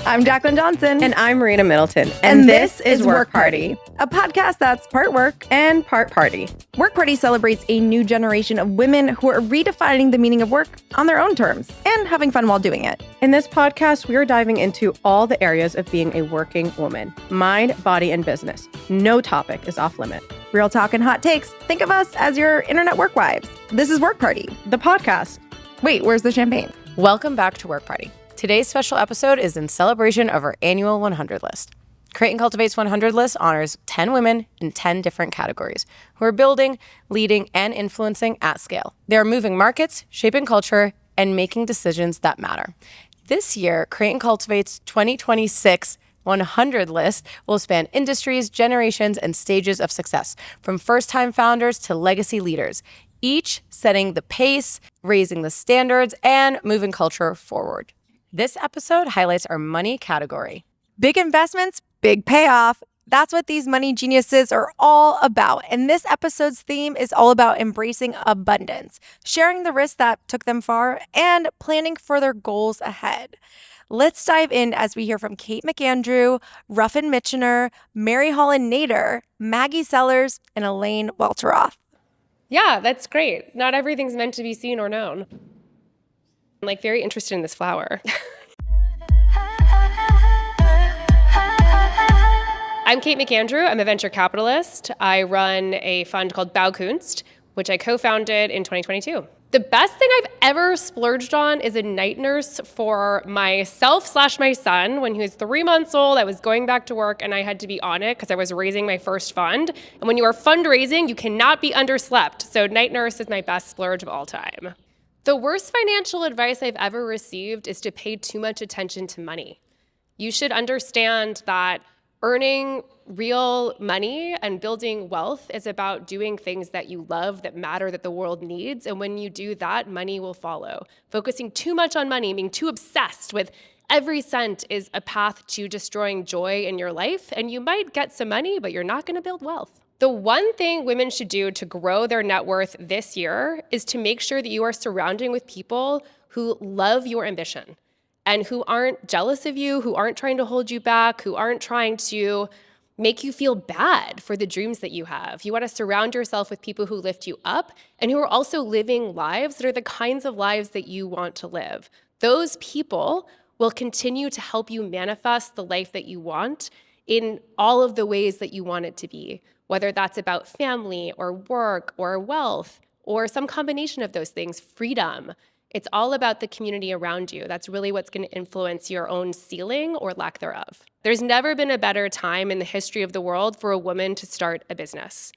I'm Jacqueline Johnson. And I'm Marina Middleton. And this is Work Party, a podcast that's part work and part party. Work Party celebrates a new generation of women who are redefining the meaning of work on their own terms and having fun while doing it. In this podcast, we are diving into all the areas of being a working woman. Mind, body, and business. No topic is off limit. Real talk and hot takes. Think of us as your internet work wives. This is Work Party, the podcast. Wait, where's the champagne? Welcome back to Work Party. Today's special episode is in celebration of our annual 100 list. Create and Cultivate's 100 list honors 10 women in 10 different categories who are building, leading, and influencing at scale. They are moving markets, shaping culture, and making decisions that matter. This year, Create and Cultivate's 2026 100 list will span industries, generations, and stages of success, from first-time founders to legacy leaders, each setting the pace, raising the standards, and moving culture forward. This episode highlights our money category. Big investments, big payoff. That's what these money geniuses are all about. And this episode's theme is all about embracing abundance, sharing the risks that took them far, and planning for their goals ahead. Let's dive in as we hear from Kate McAndrew, Ruffin Mitchener, Holland Nader, Maggie Sellers, and Elaine Welteroth. Yeah, that's great. Not everything's meant to be seen or known. I'm very interested in this flower. I'm Kate McAndrew. I'm a venture capitalist. I run a fund called Baukunst, which I co-founded in 2022. The best thing I've ever splurged on is a night nurse for myself/my son. When he was 3 months old, I was going back to work and I had to be on it because I was raising my first fund. And when you are fundraising, you cannot be underslept. So night nurse is my best splurge of all time. The worst financial advice I've ever received is to pay too much attention to money. You should understand that earning real money and building wealth is about doing things that you love, that matter, that the world needs. And when you do that, money will follow. Focusing too much on money, being too obsessed with every cent is a path to destroying joy in your life. And you might get some money, but you're not going to build wealth. The one thing women should do to grow their net worth this year is to make sure that you are surrounding with people who love your ambition and who aren't jealous of you, who aren't trying to hold you back, who aren't trying to make you feel bad for the dreams that you have. You want to surround yourself with people who lift you up and who are also living lives that are the kinds of lives that you want to live. Those people will continue to help you manifest the life that you want in all of the ways that you want it to be, whether that's about family or work or wealth or some combination of those things, freedom. It's all about the community around you. That's really what's going to influence your own ceiling or lack thereof. There's never been a better time in the history of the world for a woman to start a business.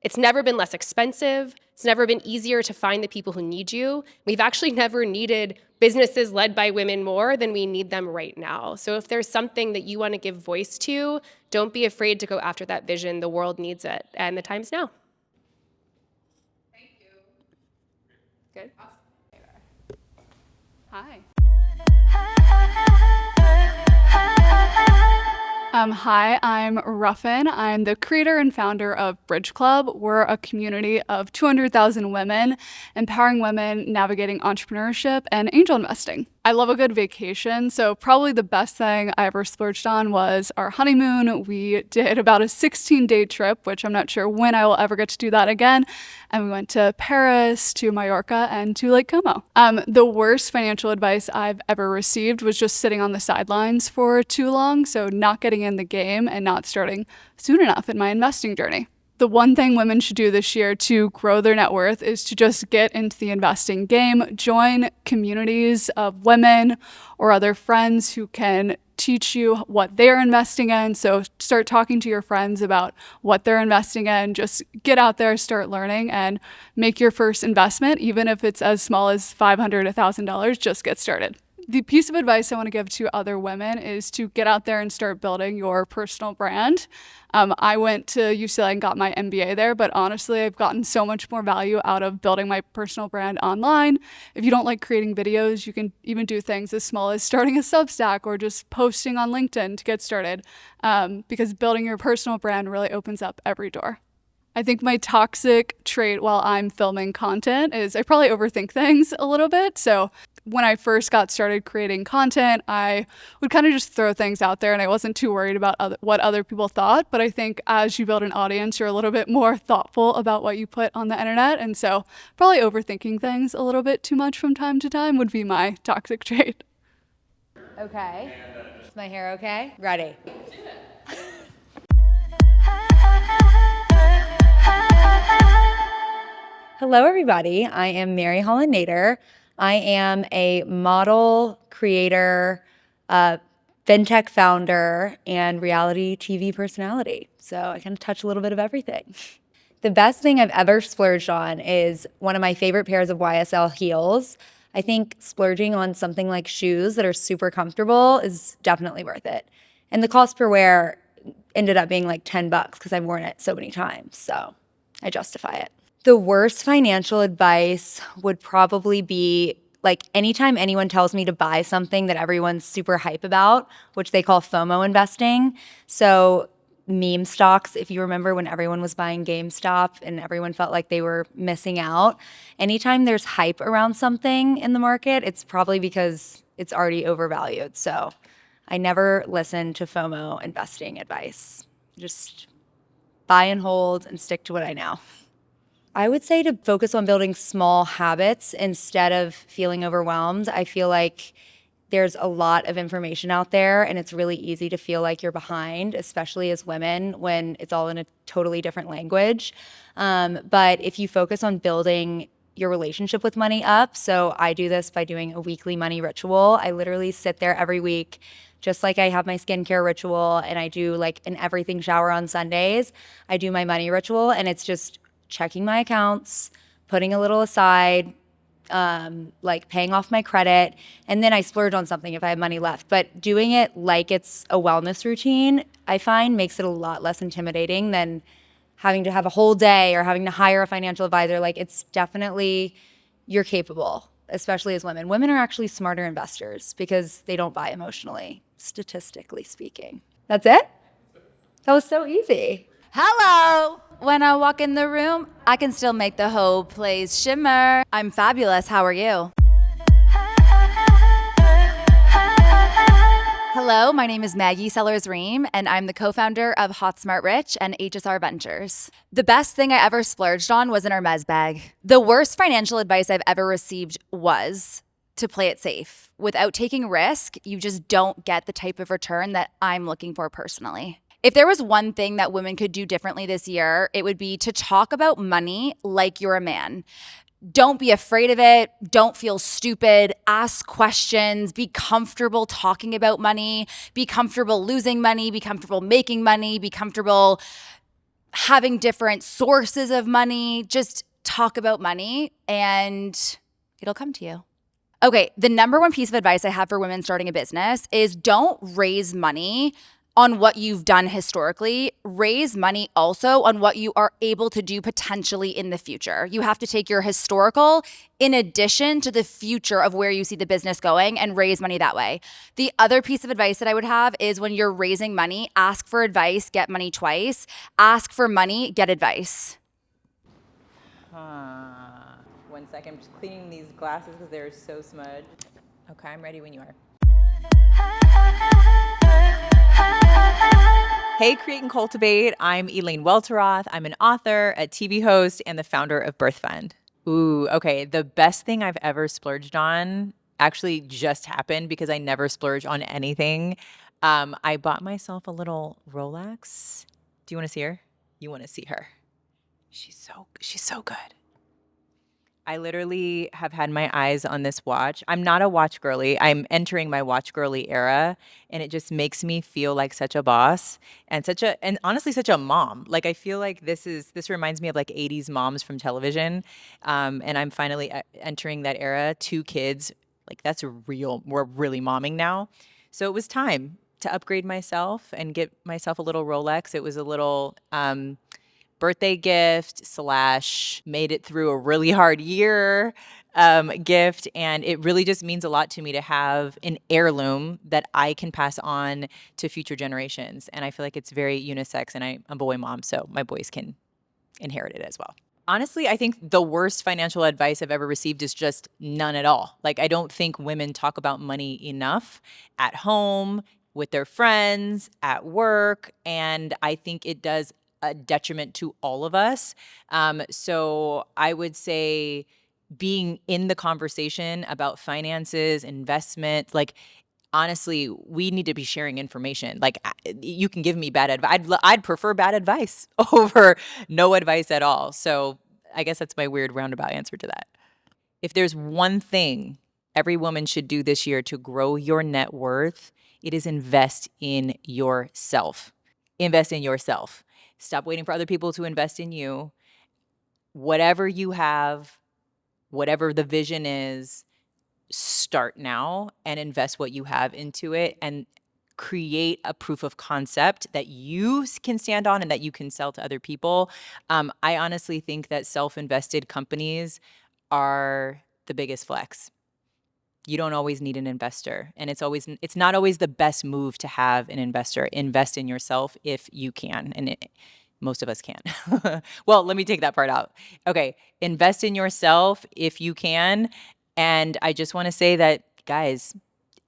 It's never been less expensive. It's never been easier to find the people who need you. We've actually never needed businesses led by women more than we need them right now. So if there's something that you want to give voice to, don't be afraid to go after that vision. The world needs it, and the time's now. Thank you. Good. Awesome. Hi. Hi, I'm Ruffin. I'm the creator and founder of Bridge Club. We're a community of 200,000 women, empowering women navigating entrepreneurship and angel investing. I love a good vacation, so probably the best thing I ever splurged on was our honeymoon. We did about a 16-day trip, which I'm not sure when I will ever get to do that again. And we went to Paris, to Mallorca, and to Lake Como. The worst financial advice I've ever received was just sitting on the sidelines for too long, so not getting in the game and not starting soon enough in my investing journey. The one thing women should do this year to grow their net worth is to just get into the investing game, join communities of women or other friends who can teach you what they're investing in. So start talking to your friends about what they're investing in. Just get out there, start learning, and make your first investment, even if it's as small as $500, $1,000, just get started. The piece of advice I want to give to other women is to get out there and start building your personal brand. I went to UCLA and got my MBA there, but honestly, I've gotten so much more value out of building my personal brand online. If you don't like creating videos, you can even do things as small as starting a Substack or just posting on LinkedIn to get started, because building your personal brand really opens up every door. I think my toxic trait while I'm filming content is I probably overthink things a little bit. So when I first got started creating content, I would kind of just throw things out there and I wasn't too worried about what other people thought. But I think as you build an audience, you're a little bit more thoughtful about what you put on the internet. And so probably overthinking things a little bit too much from time to time would be my toxic trait. Okay. Is my hair okay? Ready. Hello, everybody. I am Mary Holland Nader. I am a model, creator, fintech founder, and reality TV personality. So I kind of touch a little bit of everything. The best thing I've ever splurged on is one of my favorite pairs of YSL heels. I think splurging on something like shoes that are super comfortable is definitely worth it. And the cost per wear ended up being like $10 because I've worn it so many times. So I justify it. The worst financial advice would probably be like anytime anyone tells me to buy something that everyone's super hype about, which they call FOMO investing. So meme stocks, if you remember when everyone was buying GameStop and everyone felt like they were missing out. Anytime there's hype around something in the market, it's probably because it's already overvalued. So I never listen to FOMO investing advice. Just buy and hold and stick to what I know. I would say to focus on building small habits instead of feeling overwhelmed. I feel like there's a lot of information out there and it's really easy to feel like you're behind, especially as women when it's all in a totally different language. But if you focus on building your relationship with money up, so I do this by doing a weekly money ritual. I literally sit there every week, just like I have my skincare ritual and I do like an everything shower on Sundays. I do my money ritual and it's just checking my accounts, putting a little aside, like paying off my credit, and then I splurge on something if I have money left. But doing it like it's a wellness routine, I find makes it a lot less intimidating than having to have a whole day or having to hire a financial advisor. Like it's definitely, you're capable, especially as women. Women are actually smarter investors because they don't buy emotionally, statistically speaking. That's it? That was so easy. Hello! When I walk in the room, I can still make the whole place shimmer. I'm fabulous. How are you? Hello, my name is Maggie Sellers Reum, and I'm the co-founder of Hot Smart Rich and HSR Ventures. The best thing I ever splurged on was an Hermes bag. The worst financial advice I've ever received was to play it safe. Without taking risk, you just don't get the type of return that I'm looking for personally. If there was one thing that women could do differently this year, it would be to talk about money like you're a man. Don't be afraid of it. Don't feel stupid. Ask questions. Be comfortable talking about money. Be comfortable losing money. Be comfortable making money. Be comfortable having different sources of money. Just talk about money and it'll come to you. Okay, the number one piece of advice I have for women starting a business is don't raise money on what you've done historically. Raise money also on what you are able to do potentially in the future. You have to take your historical in addition to the future of where you see the business going and raise money that way. The other piece of advice that I would have is when you're raising money, ask for advice, get money twice. Ask for money, get advice. 1 second, I'm just cleaning these glasses because they're so smudged. Okay, I'm ready when you are. Hey, Create and Cultivate. I'm Elaine Welteroth. I'm an author, a TV host, and the founder of Birth Fund. Ooh, okay. The best thing I've ever splurged on actually just happened because I never splurge on anything. I bought myself a little Rolex. Do you want to see her? You want to see her? She's so good. I literally have had my eyes on this watch. I'm not a watch girly. I'm entering my watch girly era, and it just makes me feel like such a boss and honestly such a mom. Like I feel like this reminds me of like 80s moms from television, and I'm finally entering that era. 2 kids, like that's real. We're really momming now, so it was time to upgrade myself and get myself a little Rolex. It was a little birthday gift / made it through a really hard year gift. And it really just means a lot to me to have an heirloom that I can pass on to future generations. And I feel like it's very unisex, and I'm a boy mom, so my boys can inherit it as well. Honestly, I think the worst financial advice I've ever received is just none at all. Like, I don't think women talk about money enough at home, with their friends, at work, and I think it does a detriment to all of us. So I would say being in the conversation about finances, investment, like, honestly, we need to be sharing information. Like, you can give me bad advice. I'd prefer bad advice over no advice at all. So I guess that's my weird roundabout answer to that. If there's one thing every woman should do this year to grow your net worth, it is invest in yourself. Invest in yourself. Stop waiting for other people to invest in you. Whatever you have, whatever the vision is, start now and invest what you have into it and create a proof of concept that you can stand on and that you can sell to other people. I honestly think that self-invested companies are the biggest flex. You don't always need an investor, and it's not always the best move to have an investor. Invest in yourself if you can, and most of us can. Well, let me take that part out. Okay, invest in yourself if you can, and I just want to say that, guys,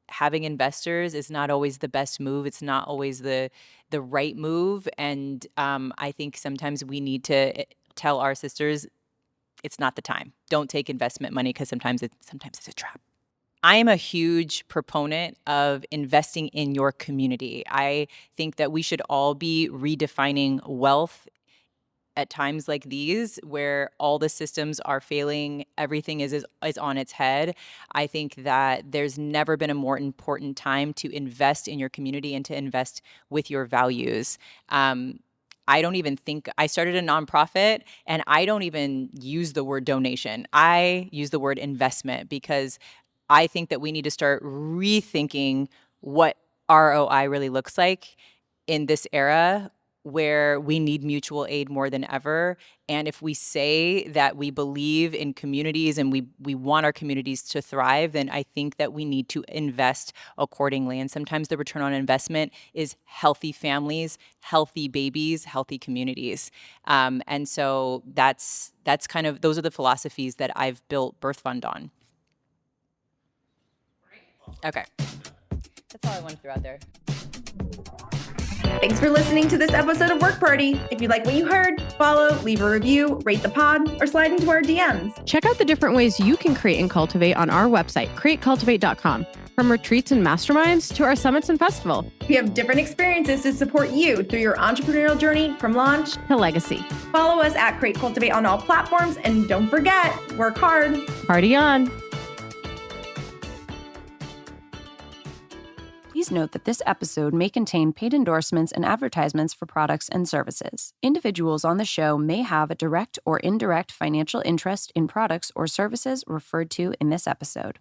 having investors is not always the best move. It's not always the right move, and I think sometimes we need to tell our sisters it's not the time. Don't take investment money because sometimes it's a trap. I am a huge proponent of investing in your community. I think that we should all be redefining wealth at times like these where all the systems are failing, everything is on its head. I think that there's never been a more important time to invest in your community and to invest with your values. I don't even think I started a nonprofit, and I don't even use the word donation. I use the word investment because I think that we need to start rethinking what ROI really looks like in this era where we need mutual aid more than ever. And if we say that we believe in communities and we want our communities to thrive, then I think that we need to invest accordingly. And sometimes the return on investment is healthy families, healthy babies, healthy communities. And so that's kind of, those are the philosophies that I've built Birth Fund on. Okay. That's all I want to throw out there. Thanks for listening to this episode of Work Party. If you like what you heard, follow, leave a review, rate the pod, or slide into our DMs. Check out the different ways you can create and cultivate on our website, createcultivate.com. From retreats and masterminds to our summits and festival. We have different experiences to support you through your entrepreneurial journey from launch to legacy. Follow us at Create Cultivate on all platforms, and don't forget, work hard. Party on. Please note that this episode may contain paid endorsements and advertisements for products and services. Individuals on the show may have a direct or indirect financial interest in products or services referred to in this episode.